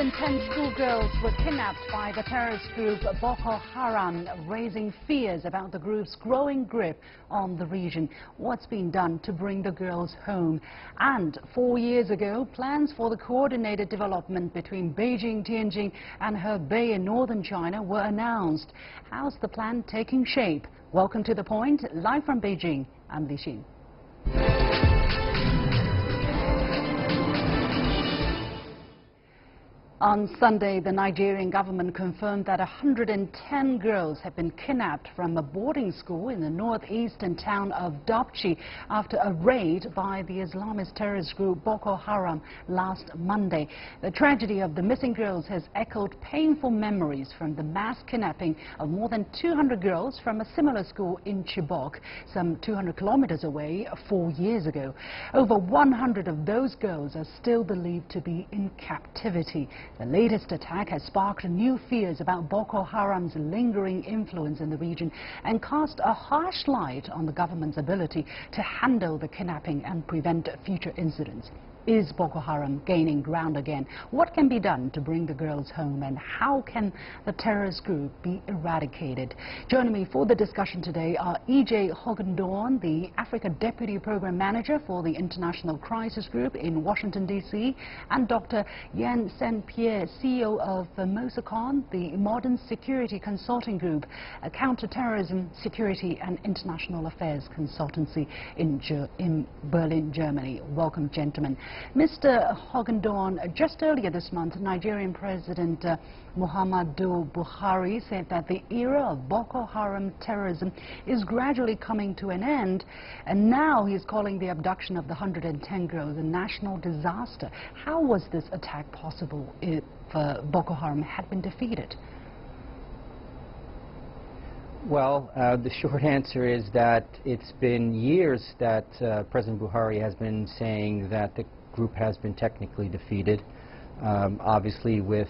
110 schoolgirls were kidnapped by the terrorist group Boko Haram, raising fears about the group's growing grip on the region. What's been done to bring the girls home? And 4 years ago, plans for the coordinated development between Beijing-Tianjin and Hebei in northern China were announced. How's the plan taking shape? Welcome to The Point, live from Beijing. I'm Li Xin. On Sunday, the Nigerian government confirmed that 110 girls have been kidnapped from a boarding school in the northeastern town of Dapchi after a raid by the Islamist terrorist group Boko Haram last Monday. The tragedy of the missing girls has echoed painful memories from the mass kidnapping of more than 200 girls from a similar school in Chibok, some 200 kilometers away 4 years ago. Over 100 of those girls are still believed to be in captivity. The latest attack has sparked new fears about Boko Haram's lingering influence in the region and cast a harsh light on the government's ability to handle the kidnapping and prevent future incidents. Is Boko Haram gaining ground again? What can be done to bring the girls home, and how can the terrorist group be eradicated? Joining me for the discussion today are E.J. Hogendoorn, the Africa Deputy Program Manager for the International Crisis Group in Washington, D.C., and Dr. St-Pierre, CEO of MOSECON, the Modern Security Consulting Group, a counter-terrorism, security and international affairs consultancy in Berlin, Germany. Welcome, gentlemen. Mr. Hogendoorn, just earlier this month, Nigerian President Muhammadu Buhari said that the era of Boko Haram terrorism is gradually coming to an end, and now he's calling the abduction of the 110 girls a national disaster. How was this attack possible if Boko Haram had been defeated? Well, the short answer is that it's been years that President Buhari has been saying that the group has been technically defeated, obviously with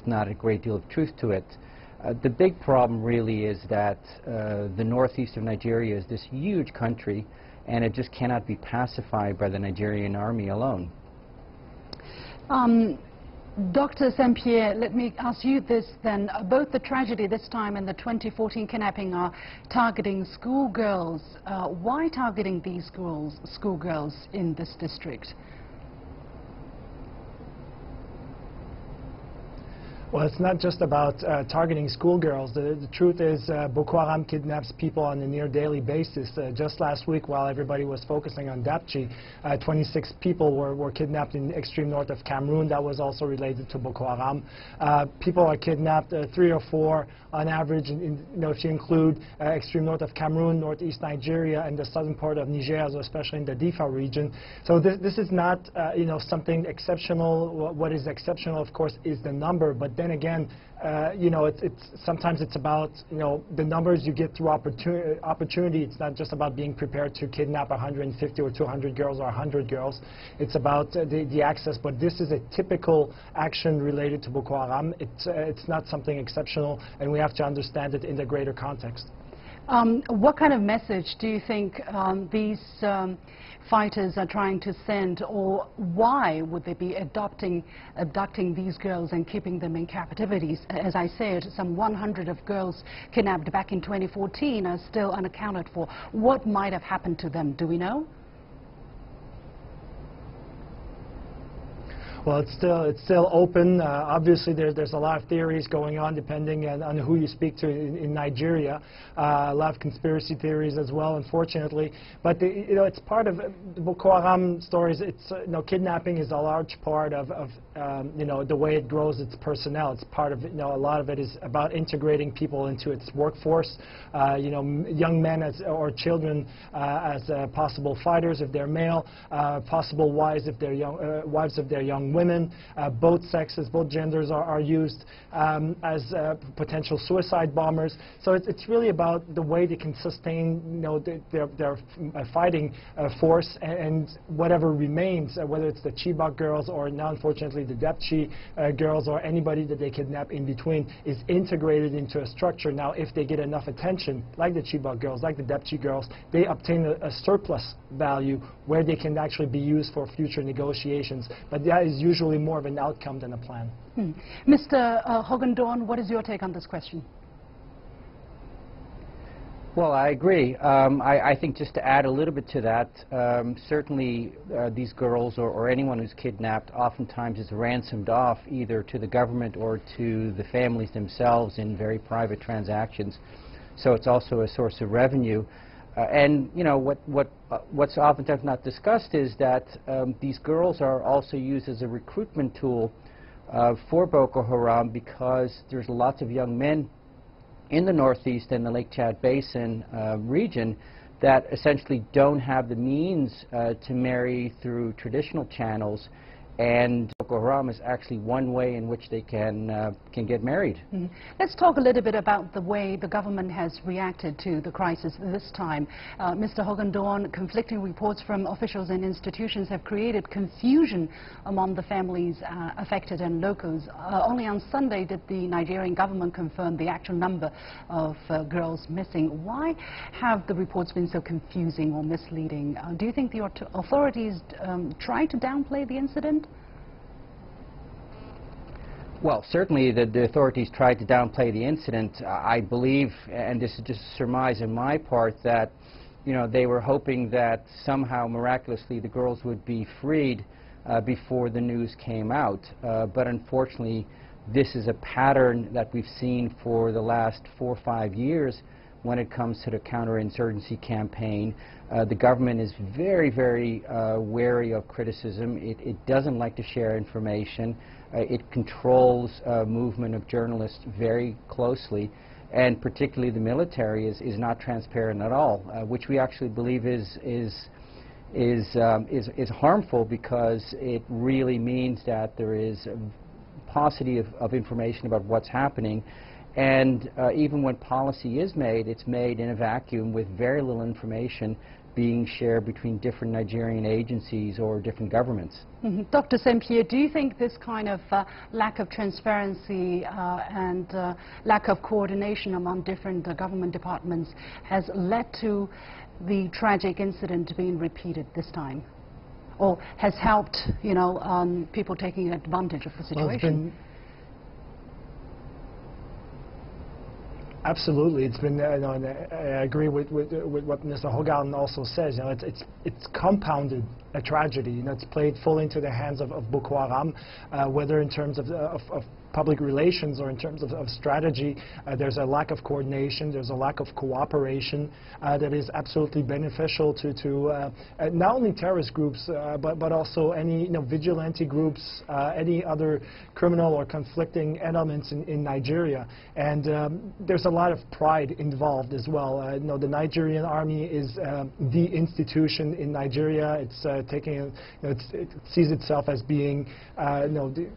not a great deal of truth to it. The big problem really is that the northeast of Nigeria is this huge country, and it just cannot be pacified by the Nigerian army alone. Dr. St-Pierre, let me ask you this then. Both the tragedy this time and the 2014 kidnapping are targeting schoolgirls. Why targeting these schoolgirls in this district? Well, it's not just about targeting schoolgirls. The truth is Boko Haram kidnaps people on a near daily basis. Just last week, while everybody was focusing on Dapchi, 26 people were kidnapped in extreme north of Cameroon. That was also related to Boko Haram. People are kidnapped 3 or 4 on average, if you include extreme north of Cameroon, northeast Nigeria, and the southern part of Niger, so especially in the Difa region. So this is not something exceptional. What is exceptional, of course, is the number, but then again, sometimes it's about the numbers you get through opportunity. It's not just about being prepared to kidnap 150 or 200 girls or 100 girls. It's about the access. But this is a typical action related to Boko Haram. It's not something exceptional, and we have to understand it in the greater context. What kind of message do you think these fighters are trying to send, or why would they be abducting these girls and keeping them in captivity? As I said, some 100 of girls kidnapped back in 2014 are still unaccounted for. What might have happened to them? Do we know? Well, it's still open. Obviously, there's a lot of theories going on depending on who you speak to in Nigeria. A lot of conspiracy theories as well, unfortunately. But it's part of the Boko Haram stories. It's kidnapping is a large part of the way it grows its personnel. It's part of a lot of it is about integrating people into its workforce. Young men or children as possible fighters if they're male, possible wives if they're young women. Both sexes, both genders are used as potential suicide bombers. So it's really about the way they can sustain their fighting force, and whatever remains, whether it's the Chibok girls or now unfortunately the Dapchi girls or anybody that they kidnap in between, is integrated into a structure. Now if they get enough attention, like the Chibok girls, like the Dapchi girls, they obtain a surplus value where they can actually be used for future negotiations. But that is is usually more of an outcome than a plan. Mr. Hogendoorn, what is your take on this question? Well, I agree. I think just to add a little bit to that, certainly these girls or anyone who's kidnapped oftentimes is ransomed off either to the government or to the families themselves in very private transactions. So it's also a source of revenue. And you know what's oftentimes not discussed is that these girls are also used as a recruitment tool for Boko Haram, because there's lots of young men in the northeast and the Lake Chad Basin region that essentially don't have the means to marry through traditional channels, and Boko Haram is actually one way in which they can get married. Let's talk a little bit about the way the government has reacted to the crisis this time. Mr. Hogendoorn, conflicting reports from officials and institutions have created confusion among the families affected and locals. Only on Sunday did the Nigerian government confirm the actual number of girls missing. Why have the reports been so confusing or misleading? Do you think the authorities try to downplay the incident? Well, certainly the authorities tried to downplay the incident. I believe, and this is just a surmise on my part, that they were hoping that somehow miraculously the girls would be freed before the news came out. But unfortunately, this is a pattern that we've seen for the last 4 or 5 years when it comes to the counterinsurgency campaign. The government is very, very wary of criticism. It doesn't like to share information. It controls movement of journalists very closely, and particularly the military is not transparent at all, which we actually believe is harmful, because it really means that there is a paucity of information about what's happening. And even when policy is made, it's made in a vacuum with very little information being shared between different Nigerian agencies or different governments. Dr. St-Pierre, do you think this kind of lack of transparency and lack of coordination among different government departments has led to the tragic incident being repeated this time, or has helped, people taking advantage of the situation? Absolutely, it's been. And I agree with what Mr. Hogan also says. It's compounded a tragedy. It's played fully into the hands of Boko Haram, whether in terms of public relations or in terms of strategy. There's a lack of coordination. There's a lack of cooperation that is absolutely beneficial to not only terrorist groups, but also any vigilante groups, any other criminal or conflicting elements in Nigeria. And there's a lot of pride involved as well. The Nigerian army is the institution in Nigeria. It's taking, it sees itself as being,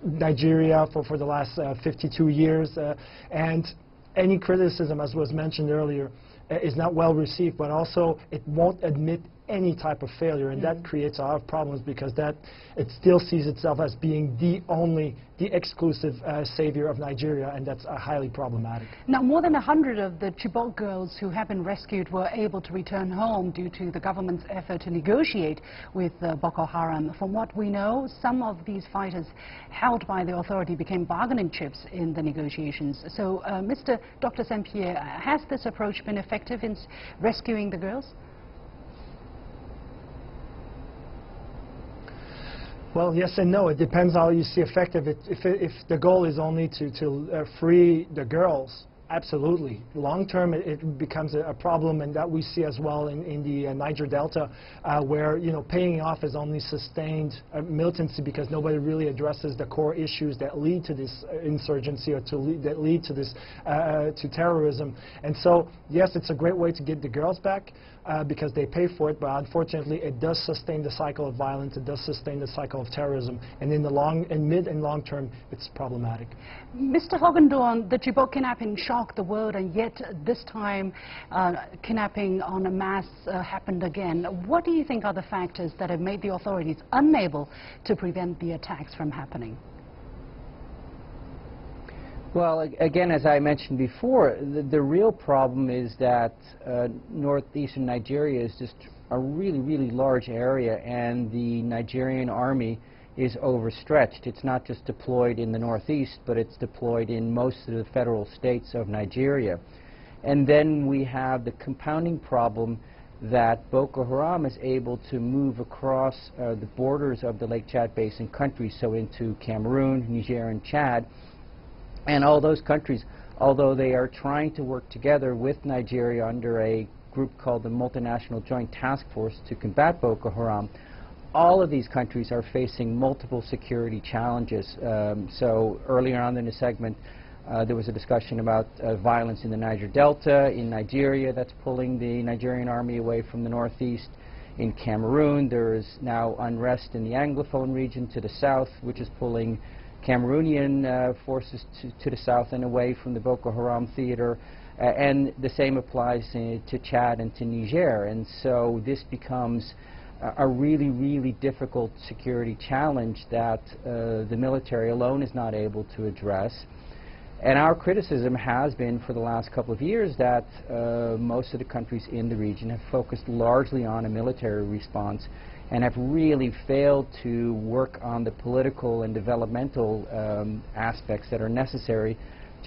Nigeria for the last 52 years, and any criticism, as was mentioned earlier, is not well received, but also it won't admit any type of failure, and that creates a lot of problems, because it still sees itself as being the exclusive savior of Nigeria, and that's highly problematic. Now, more than 100 of the Chibok girls who have been rescued were able to return home due to the government's effort to negotiate with Boko Haram. From what we know, some of these fighters held by the authority became bargaining chips in the negotiations. So, Dr. St-Pierre, has this approach been effective in rescuing the girls? Well, yes and no. It depends how you see effective. If the goal is only to free the girls, absolutely. Long term, it becomes a problem, and that we see as well in the Niger Delta, where paying off is only sustained militancy, because nobody really addresses the core issues that lead to this insurgency, or that lead to this to terrorism. And so, yes, it's a great way to get the girls back, because they pay for it, but unfortunately it does sustain the cycle of violence, it does sustain the cycle of terrorism, and in the mid and long term, it's problematic. Mr. Hogendoorn, the Chibok kidnapping shocked the world, and yet this time kidnapping on a mass happened again. What do you think are the factors that have made the authorities unable to prevent the attacks from happening? Well, again, as I mentioned before, the real problem is that northeastern Nigeria is just a really, really large area, and the Nigerian army is overstretched. It's not just deployed in the northeast, but it's deployed in most of the federal states of Nigeria. And then we have the compounding problem that Boko Haram is able to move across the borders of the Lake Chad Basin countries, so into Cameroon, Niger, and Chad. And all those countries, although they are trying to work together with Nigeria under a group called the Multinational Joint Task Force to combat Boko Haram, all of these countries are facing multiple security challenges. So earlier on in the segment, there was a discussion about violence in the Niger Delta, in Nigeria, that's pulling the Nigerian army away from the northeast. In Cameroon, there is now unrest in the Anglophone region to the south, which is pulling Cameroonian forces to the south and away from the Boko Haram theater. And the same applies to Chad and to Niger. And so this becomes a really, really difficult security challenge that the military alone is not able to address. And our criticism has been for the last couple of years that most of the countries in the region have focused largely on a military response and have really failed to work on the political and developmental aspects that are necessary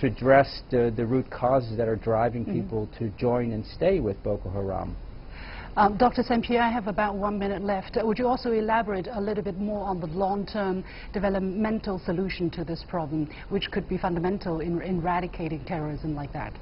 to address the root causes that are driving people to join and stay with Boko Haram. Dr. St-Pierre, I have about 1 minute left. Would you also elaborate a little bit more on the long-term developmental solution to this problem, which could be fundamental in eradicating terrorism like that?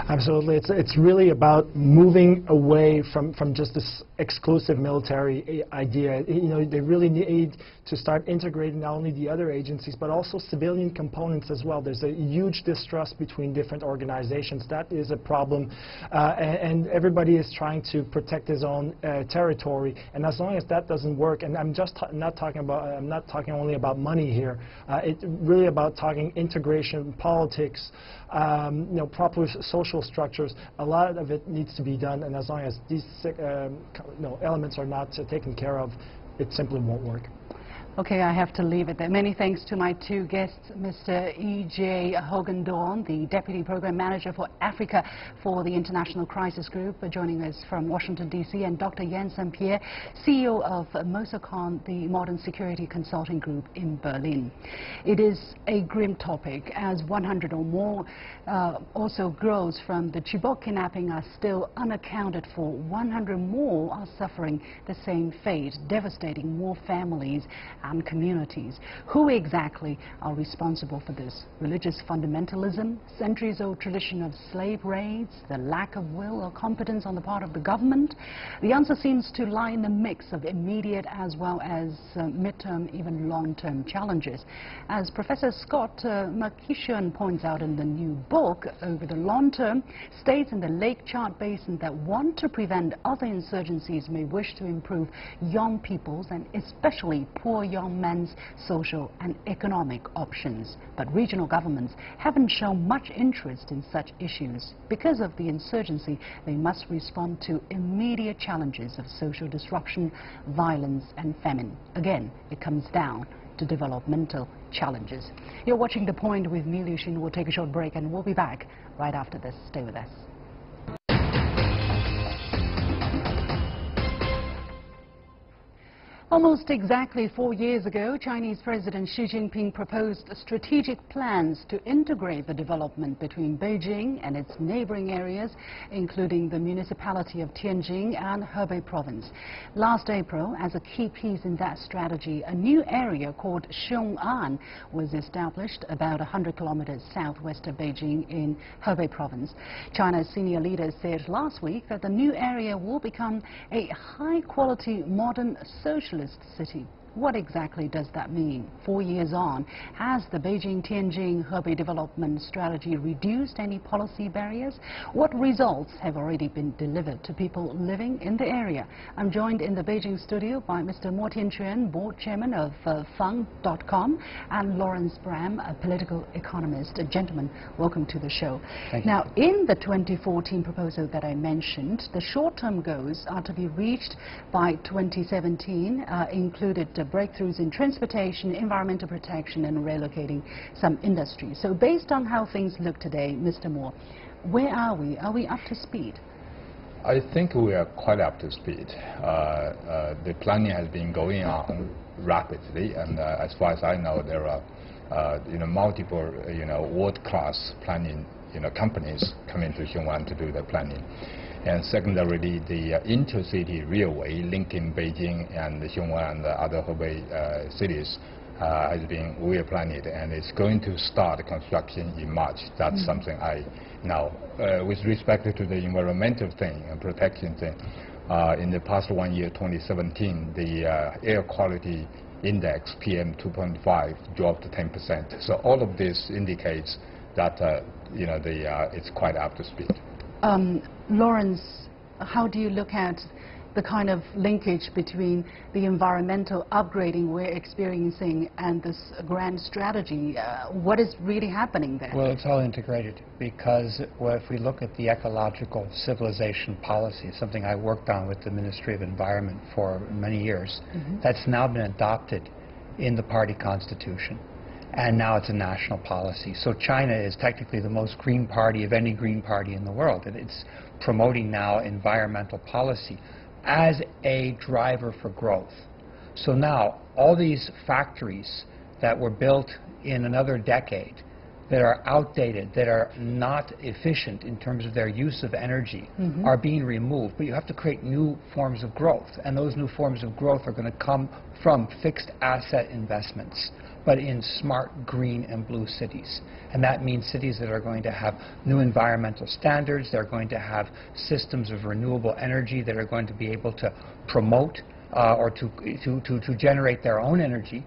Absolutely. It's really about moving away from just this exclusive military idea. You know, they really need to start integrating not only the other agencies, but also civilian components as well. There's a huge distrust between different organizations. That is a problem. And everybody is trying to protect his own territory. And as long as that doesn't work, and I'm just not talking only about money here. It's really about talking integration, politics, you know, proper social structures. A lot of it needs to be done, and as long as these elements are not taken care of, it simply won't work. Okay, I have to leave it there. Many thanks to my two guests, Mr. E.J. Hogendoorn, the Deputy Program Manager for Africa for the International Crisis Group, joining us from Washington, D.C., and Dr. St-Pierre, CEO of MOSECON, the Modern Security Consulting Group in Berlin. It is a grim topic, as 100 or more also girls from the Chibok kidnapping are still unaccounted for. 100 more are suffering the same fate, devastating more families and communities. Who exactly are responsible for this? Religious fundamentalism, centuries-old tradition of slave raids, the lack of will or competence on the part of the government? The answer seems to lie in the mix of immediate as well as midterm, even long-term challenges. As Professor Scott McKeown points out in the new book, over the long term, states in the Lake Chad Basin that want to prevent other insurgencies may wish to improve young people's and especially poor young men's social and economic options. But regional governments haven't shown much interest in such issues. Because of the insurgency, they must respond to immediate challenges of social disruption, violence and famine. Again, it comes down to developmental challenges. You're watching The Point with me, Liu Xin. We'll take a short break and we'll be back right after this. Stay with us. Almost exactly 4 years ago, Chinese President Xi Jinping proposed strategic plans to integrate the development between Beijing and its neighboring areas, including the municipality of Tianjin and Hebei Province. Last April, as a key piece in that strategy, a new area called Xiongan was established about 100 kilometers southwest of Beijing in Hebei Province. China's senior leaders said last week that the new area will become a high-quality modern socialist city. What exactly does that mean? 4 years on, has the BEIJING-TIANJIN-HEBEI development strategy reduced any policy barriers? What results have already been delivered to people living in the area? I'm joined in the Beijing studio by Mr. Mo Tianquan, board chairman of Fang.com, and Laurence Brahm, a political economist. Gentlemen, welcome to the show. Thank you. Now, in the 2014 proposal that I mentioned, the short-term goals are to be reached by 2017, included breakthroughs in transportation, environmental protection and relocating some industries. So based on how things look today, Mr. Moore, where are we? Are we up to speed? I think we are quite up to speed. The planning has been going on rapidly, and as far as I know, there are multiple world-class planning companies coming to Xiongan to do the planning. And secondarily, the intercity railway linking Beijing and Xiongan and the other Hebei cities has been well planned, and it's going to start construction in March. That's something I know. With respect to the environmental thing and protection thing, in the past 1 year, 2017, the air quality index, PM 2.5, dropped 10%. So all of this indicates that it's quite up to speed. Laurence, how do you look at the kind of linkage between the environmental upgrading we're experiencing and this grand strategy? What is really happening there? Well, it's all integrated, because if we look at the ecological civilization policy, something I worked on with the Ministry of Environment for many years, that's now been adopted in the party constitution, and now it's a national policy. So China is technically the most green party of any green party in the world, and it's promoting now environmental policy as a driver for growth. So now all these factories that were built in another decade that are outdated, that are not efficient in terms of their use of energy, are being removed. But you have to create new forms of growth, and those new forms of growth are going to come from fixed asset investments, but in smart green and blue cities. And that means cities that are going to have new environmental standards, they're going to have systems of renewable energy that are going to be able to promote or to generate their own energy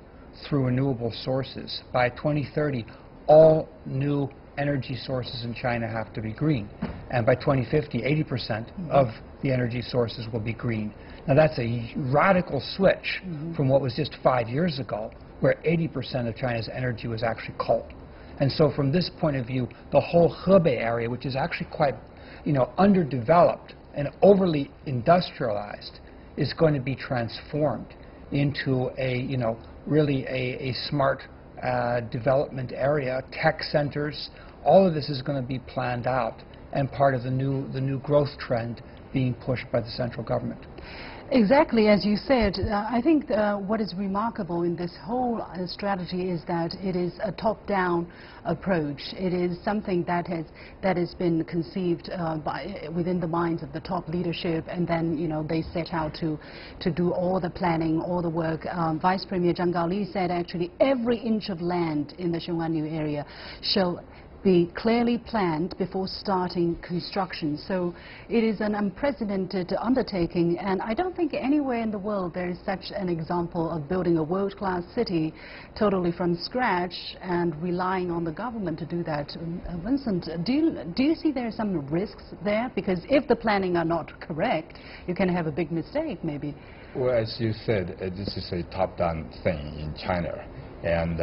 through renewable sources. By 2030, all new energy sources in China have to be green. And by 2050, 80% of the energy sources will be green. Now that's a radical switch from what was just 5 years ago, where 80% of China's energy was actually coal. And so from this point of view, the whole Hebei area, which is actually quite underdeveloped and overly industrialized, is going to be transformed into a really a smart development area, tech centers. All of this is going to be planned out and part of the new growth trend being pushed by the central government. Exactly, as you said, I think what is remarkable in this whole strategy is that it is a top-down approach. It is something that has been conceived within the minds of the top leadership, and then they set out to do all the planning, all the work. Vice Premier Zhang Gaoli said actually every inch of land in the Xiongan New area shall be clearly planned before starting construction. So it is an unprecedented undertaking, and I don't think anywhere in the world there is such an example of building a world-class city totally from scratch and relying on the government to do that. Vincent, do you see there are some risks there? Because if the planning are not correct, you can have a big mistake maybe. Well, as you said, this is a top-down thing in China. And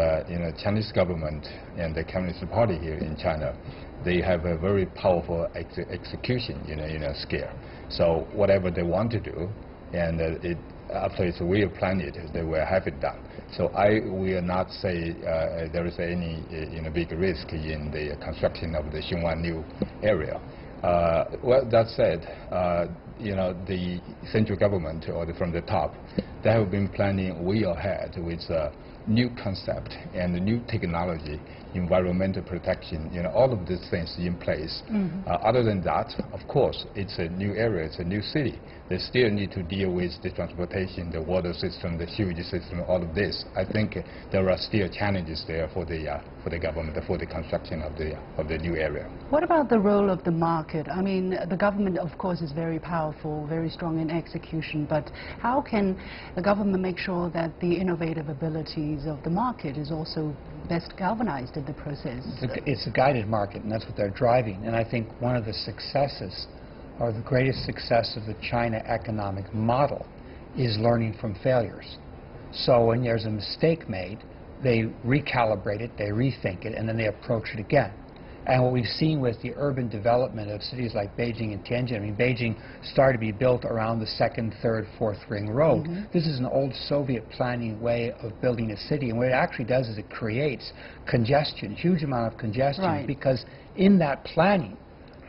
Chinese government and the Communist Party here in China, they have a very powerful execution scale. So whatever they want to do, and after it's well planned, they will have it done. So I will not say there is any big risk in the construction of the Xiongan new area. Well, that said, the central government or from the top, they have been planning way ahead with new concept and new technology, environmental protection, all of these things in place. Other than that, of course, it's a new area, it's a new city. They still need to deal with the transportation, the water system, the sewage system, all of this. I think there are still challenges there for the government, for the construction of the new area. What about the role of the market? I mean, the government, of course, is very powerful, very strong in execution, but how can the government make sure that the innovative abilities of the market is also best galvanized in the process? It's a guided market, and that's what they're driving. And I think one of the successes, or the greatest success of the China economic model, is learning from failures. So when there's a mistake made, they recalibrate it, they rethink it, and then they approach it again. And what we've seen with the urban development of cities like Beijing and Tianjin, I mean, Beijing started to be built around the second, third, fourth ring road. This is an old Soviet planning way of building a city, and what it actually does is it creates congestion, huge amount of congestion, because in that planning,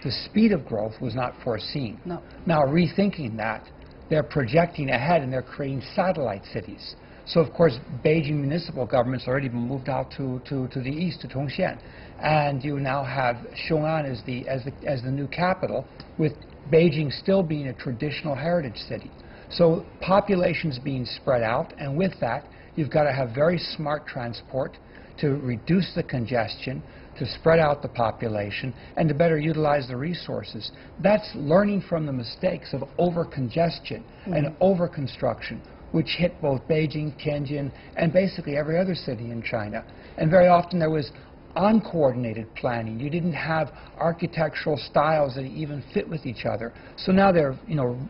the speed of growth was not foreseen. No. Now, rethinking that, they're projecting ahead and they're creating satellite cities. So, of course, Beijing municipal government's already been moved out to the east, to Tongxian. And you now have Xiongan as the new capital, with Beijing still being a traditional heritage city. So population's being spread out, and with that, you've got to have very smart transport to reduce the congestion, to spread out the population, and to better utilize the resources. That's learning from the mistakes of over-congestion and over-construction, which hit both Beijing, Tianjin, and basically every other city in China. And very often there was uncoordinated planning. You didn't have architectural styles that even fit with each other. So now they're,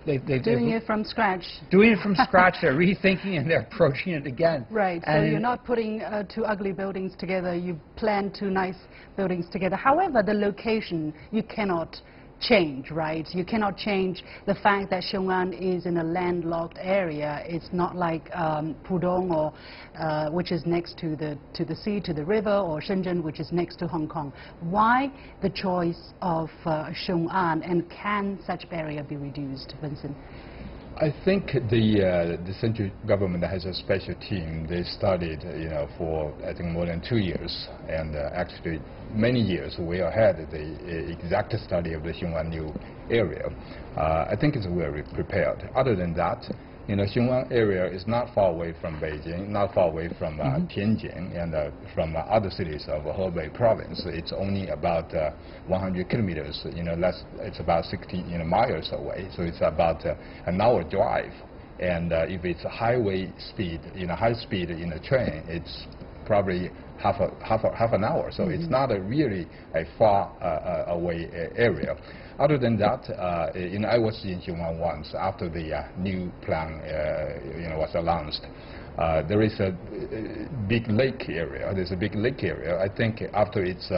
they've doing it from scratch. Doing it from scratch. They're rethinking and they're approaching it again. Right. So you're not putting two ugly buildings together. You plan two nice buildings together. However, the location you cannot change, right? You cannot change the fact that Xiongan is in a landlocked area. It's not like Pudong, or which is next to the sea, to the river, or Shenzhen, which is next to Hong Kong. Why the choice of Xiongan, and can such barrier be reduced, Vincent? I think the central government has a special team. They studied, for I think more than 2 years, and actually many years way ahead of the exact study of the Xiongan new area. I think it's well prepared. Other than that, Xiongan area is not far away from Beijing, not far away from Tianjin, and from other cities of Hebei Province. It's only about 100 kilometers, it's about 60 miles away, so it's about an hour drive. And if it's a highway speed, high speed in a train, it's probably half an hour. So it's not really a far away area. Other than that, I was in Xiongan once after the new plan was announced. There is a big lake area. There's a big lake area. I think after it's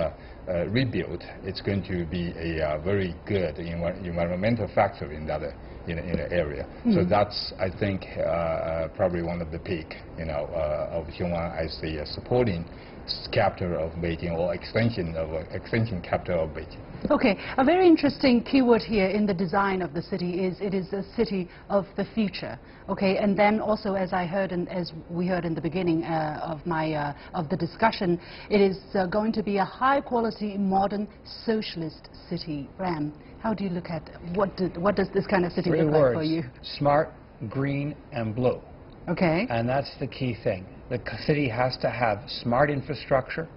rebuilt, it's going to be a very good environmental factor in that in the area. So that's, I think, probably one of the peak of Xiongan as the supporting capital of Beijing, or extension capital of Beijing. Okay, a very interesting keyword here in the design of the city is it is a city of the future. Okay, and then also, as I heard and as we heard in the beginning of the discussion, it is going to be a high-quality, modern, socialist city. Brahm, how do you look at what does this kind of city look like for you? Smart, green, and blue. Okay. And that's the key thing. The city has to have smart infrastructure.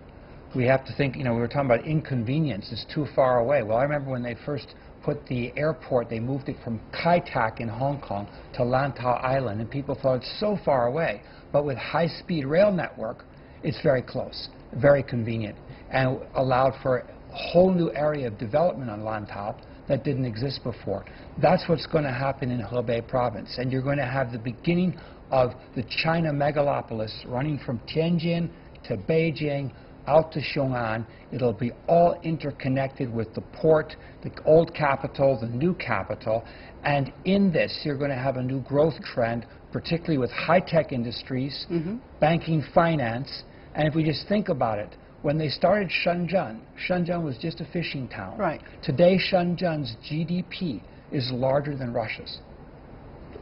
We have to think, we were talking about inconvenience. It's too far away. Well, I remember when they first put the airport, they moved it from Kai Tak in Hong Kong to Lantau Island, and people thought it's so far away. But with high-speed rail network, it's very close, very convenient, and allowed for a whole new area of development on Lantau that didn't exist before. That's what's going to happen in Hebei Province, and you're going to have the beginning of the China megalopolis running from Tianjin to Beijing out to Xiongan. It'll be all interconnected with the port, the old capital, the new capital, and in this you're going to have a new growth trend, particularly with high-tech industries, banking, finance. And if we just think about it, when they started Shenzhen was just a fishing town. Right. Today Shenzhen's GDP is larger than Russia's.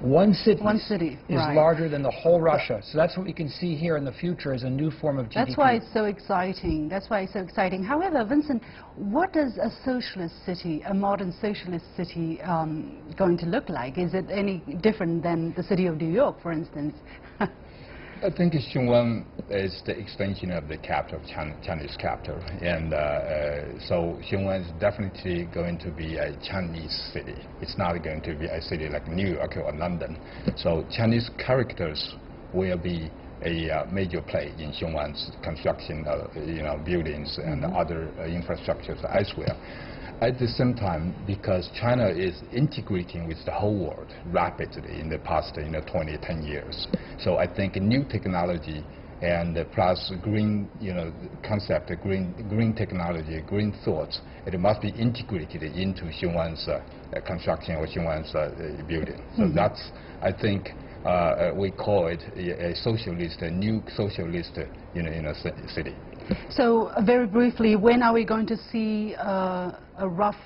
One city is larger than the whole Russia. So that's what we can see here in the future as a new form of GDP. That's why it's so exciting. That's why it's so exciting. However, Vincent, what does a socialist city, a modern socialist city, going to look like? Is it any different than the city of New York, for instance? I think Xiongan is the extension of the capital, Chinese capital, and so Xiongan is definitely going to be a Chinese city. It's not going to be a city like New York or London. So Chinese characters will be a major play in Xiongan's construction, buildings and other infrastructures as well. At the same time, because China is integrating with the whole world rapidly in the past 10 years. So I think new technology and plus green concept, green technology, green thoughts, it must be integrated into Xiongan's construction or Xiongan's building. So that's, I think, we call it a socialist, a new socialist city. So very briefly, when are we going to see a rough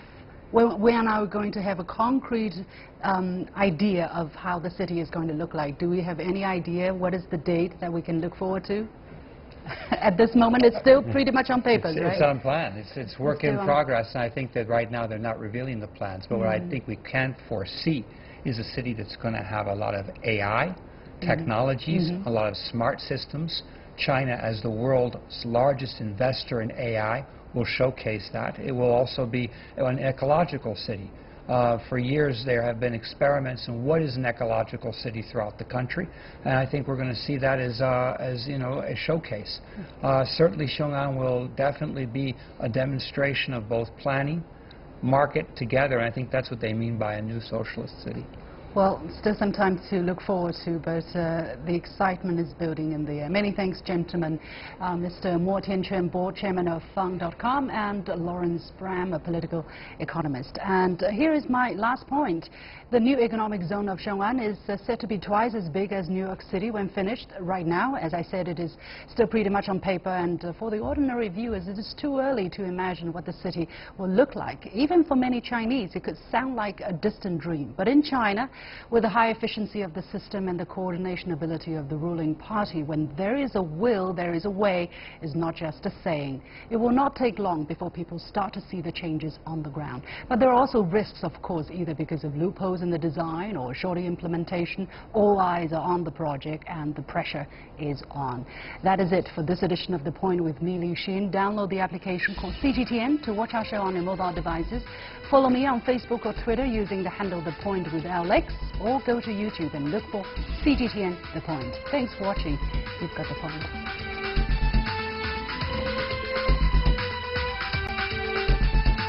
We are now going to have a concrete idea of how the city is going to look like. Do we have any idea what is the date that we can look forward to? At this moment, it's still pretty much on paper, right? It's on plan. It's work in progress, and I think that right now they're not revealing the plans. But what I think we can foresee is a city that's going to have a lot of AI technologies, a lot of smart systems. China, as the world's largest investor in AI, will showcase that. It will also be an ecological city. For years there have been experiments in what is an ecological city throughout the country, and I think we're going to see that as you know, a showcase. Certainly Xiongan will definitely be a demonstration of both planning, market together, and I think that's what they mean by a new socialist city. Well, still some time to look forward to, but the excitement is building in the air. Many thanks, gentlemen. Mr. Mo Tianquan, board chairman of Fang.com, and Laurence Brahm, a political economist. And here is my last point. The new economic zone of Xiongan is said to be twice as big as New York City when finished. Right now, as I said, it is still pretty much on paper, and for the ordinary viewers, it is too early to imagine what the city will look like. Even for many Chinese, it could sound like a distant dream. But in China, with the high efficiency of the system and the coordination ability of the ruling party, when there is a will, there is a way, is not just a saying. It will not take long before people start to see the changes on the ground. But there are also risks, of course, either because of loopholes in the design or shoddy implementation. All eyes are on the project and the pressure is on. That is it for this edition of The Point with me, Li Xin. Download the application called CGTN to watch our show on your mobile devices. Follow me on Facebook or Twitter using the handle The Point with Alex, or go to YouTube and look for CGTN The Point. Thanks for watching. You've got The Point.